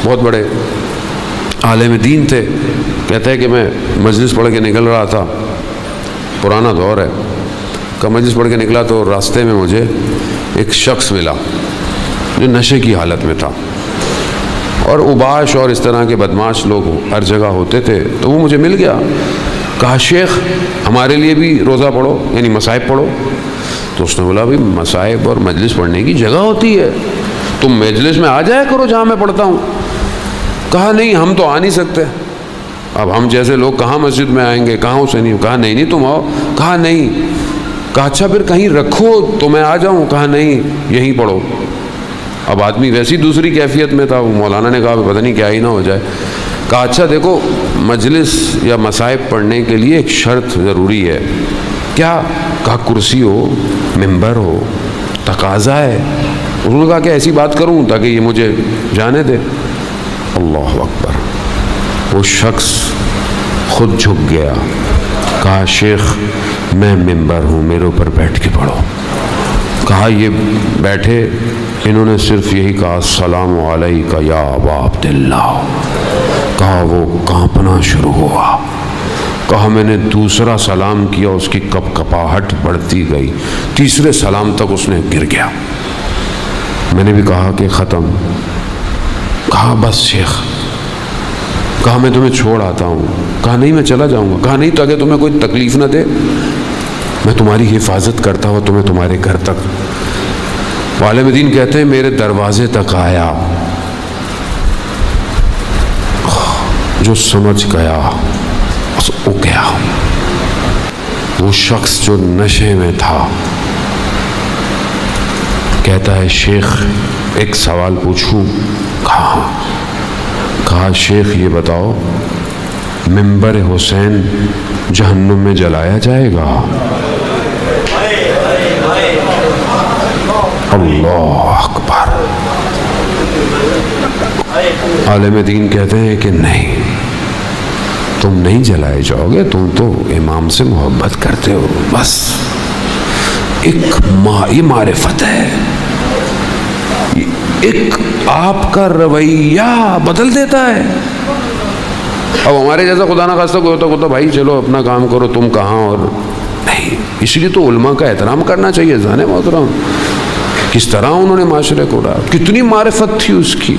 بہت بڑے عالم دین تھے. کہتے ہیں کہ میں مجلس پڑھ کے نکل رہا تھا, پرانا دور ہے, کہ مجلس پڑھ کے نکلا تو راستے میں مجھے ایک شخص ملا جو نشے کی حالت میں تھا, اور اوباش اور اس طرح کے بدماش لوگ ہر جگہ ہوتے تھے. تو وہ مجھے مل گیا, کہا شیخ ہمارے لیے بھی روزہ پڑھو, یعنی مصائب پڑھو. تو اس نے بولا بھائی مصائب اور مجلس پڑھنے کی جگہ ہوتی ہے, تم مجلس میں آ جایا کرو جہاں میں پڑھتا ہوں. کہا نہیں ہم تو آ نہیں سکتے, اب ہم جیسے لوگ کہاں مسجد میں آئیں گے, کہاں اسے نہیں. کہا نہیں تم آؤ. کہا نہیں. کہا اچھا پھر کہیں رکھو تو میں آ جاؤں. کہا نہیں یہیں پڑھو. اب آدمی ویسی دوسری کیفیت میں تھا. مولانا نے کہا پتہ نہیں کیا ہی نہ ہو جائے. کہا اچھا دیکھو مجلس یا مصائب پڑھنے کے لیے ایک شرط ضروری ہے. کیا؟ کہا کرسی ہو, ممبر ہو, تقاضا ہے. انہوں نے کہا کہ ایسی بات کروں تاکہ یہ مجھے جانے دے. اللہ اکبر. وہ شخص خود جھک گیا, کہا شیخ میں ممبر ہوں, میرے اوپر بیٹھ کے پڑھو. کہا یہ بیٹھے, انہوں نے صرف یہی کہا السلام علیکہ یا ابا عبداللہ. کہا وہ کانپنا شروع ہوا. کہا میں نے دوسرا سلام کیا, اس کی کپ کپاہٹ بڑھتی گئی, تیسرے سلام تک اس نے گر گیا. میں نے بھی کہا کہ ختم. کہا بس شیخ. کہا میں تمہیں چھوڑ آتا ہوں. کہا نہیں میں چلا جاؤں گا. کہا نہیں تو اگر تمہیں کوئی تکلیف نہ دے میں تمہاری حفاظت کرتا ہوں تمہیں تمہارے گھر تک. عالم دین کہتے ہیں میرے دروازے تک آیا, جو سمجھ گیا بس او گیا. وہ شخص جو نشے میں تھا کہتا ہے شیخ ایک سوال پوچھوں؟ کہا شیخ یہ بتاؤ ممبر حسین جہنم میں جلایا جائے گا؟ اللہ اکبر. عالم دین کہتے ہیں کہ نہیں, تم نہیں جلائے جاؤ گے, تم تو امام سے محبت کرتے ہو. بس یہ معرفت ہے, ایک آپ کا رویہ بدل دیتا ہے. اب ہمارے جیسا خدا نہ خواستہ کوئی ہوتا بھائی چلو اپنا کام کرو, تم کہاں, اور نہیں. اس لیے تو علماء کا احترام کرنا چاہیے. ذہن محترم کس طرح انہوں نے معاشرے کو اڑایا, کتنی معرفت تھی اس کی,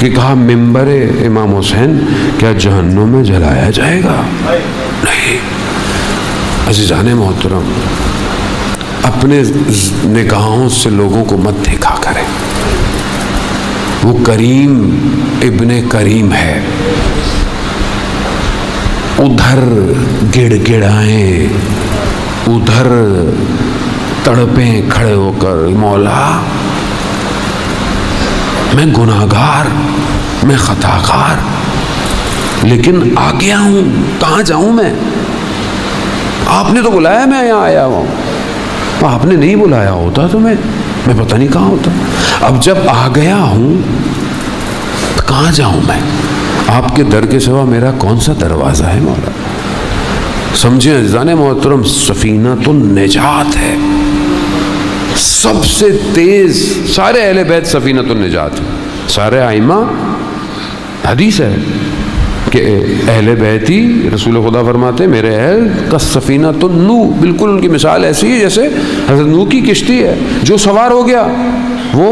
کہ کہا ممبر امام حسین کیا جہنم میں جلایا جائے گا؟ نہیں. عزیزان محترم اپنے نگاہوں سے لوگوں کو مت دیکھا کریں. وہ کریم ابن کریم ہے, ادھر گڑ گڑائیں ادھر تڑپیں کھڑے ہو کر مولا میں گناہگار, میں خطاکار, لیکن آ گیا ہوں, کہاں جاؤں میں؟ آپ نے تو بلایا, میں یہاں آیا ہوں. آپ نے نہیں بلایا ہوتا تو میں پتہ نہیں کہاں ہوتا. اب جب آ گیا ہوں تو کہاں جاؤں میں؟ آپ کے در کے سوا میرا کون سا دروازہ ہے مولا؟ سمجھیں عزیزان محترم, سفینۃ النجات ہے, سب سے تیز. سارے اہل بیت سفینۃ النجات, سارے ائمہ حدیث ہے کہ اہل بیتی رسول خدا فرماتے ہیں میرے اہل کا سفینۃ النو, بالکل ان کی مثال ایسی ہے جیسے حضرت نوح کی کشتی ہے, جو سوار ہو گیا وہ.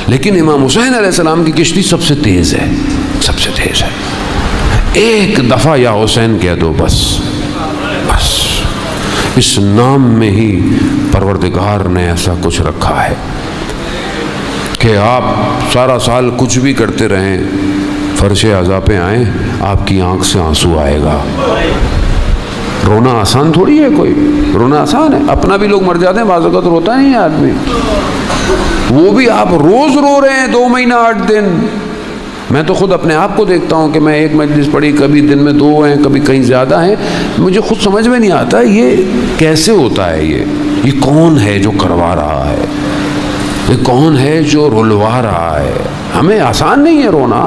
لیکن امام حسین علیہ السلام کی کشتی سب سے تیز ہے, سب سے تیز ہے. ایک دفعہ یا حسین کہہ دو بس. اس نام میں ہی پروردگار نے ایسا کچھ رکھا ہے کہ آپ سارا سال کچھ بھی کرتے رہیں, فرش عزا پہ آئیں آپ کی آنکھ سے آنسو آئے گا. رونا آسان تھوڑی ہے, کوئی رونا آسان ہے. اپنا بھی لوگ مر جاتے ہیں, بعض اوقات روتا نہیں ہے آدمی, وہ بھی آپ روز رو رہے ہیں 2 مہینہ 8 دن. میں تو خود اپنے آپ کو دیکھتا ہوں کہ میں ایک مجلس پڑھی, کبھی دن میں 2 ہیں, کبھی کہیں زیادہ ہیں. مجھے خود سمجھ میں نہیں آتا یہ کیسے ہوتا ہے. یہ کون ہے جو کروا رہا ہے, یہ کون ہے جو رلوا رہا ہے. ہمیں آسان نہیں ہے رونا.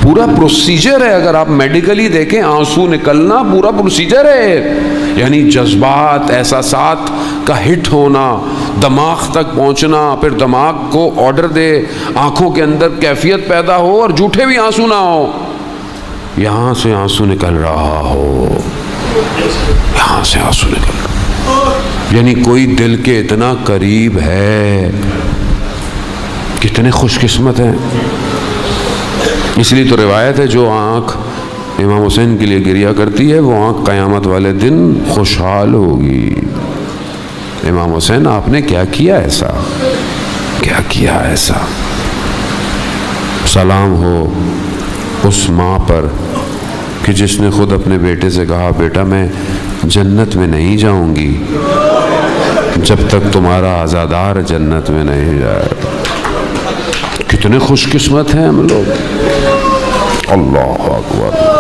پورا پروسیجر ہے. اگر آپ میڈیکلی دیکھیں آنسو نکلنا پورا پروسیجر ہے. یعنی جذبات احساسات کا ہٹ ہونا, دماغ تک پہنچنا, پھر دماغ کو آرڈر دے آنکھوں کے اندر کیفیت پیدا ہو اور جھوٹے بھی آنسو نہ ہو. یہاں سے آنسو نکل رہا ہو, یہاں سے آنسو نکل رہا, یعنی کوئی دل کے اتنا قریب ہے. کتنے خوش قسمت ہیں. اس لیے تو روایت ہے جو آنکھ امام حسین کے لیے گریا کرتی ہے وہ آنکھ قیامت والے دن خوشحال ہوگی. امام حسین آپ نے کیا کیا ایسا, کیا کیا ایسا. سلام ہو اس ماں پر کہ جس نے خود اپنے بیٹے سے کہا بیٹا میں جنت میں نہیں جاؤں گی جب تک تمہارا عزادار جنت میں نہیں جائے. کتنے خوش قسمت ہیں ہم لوگ. اللہ اکبر.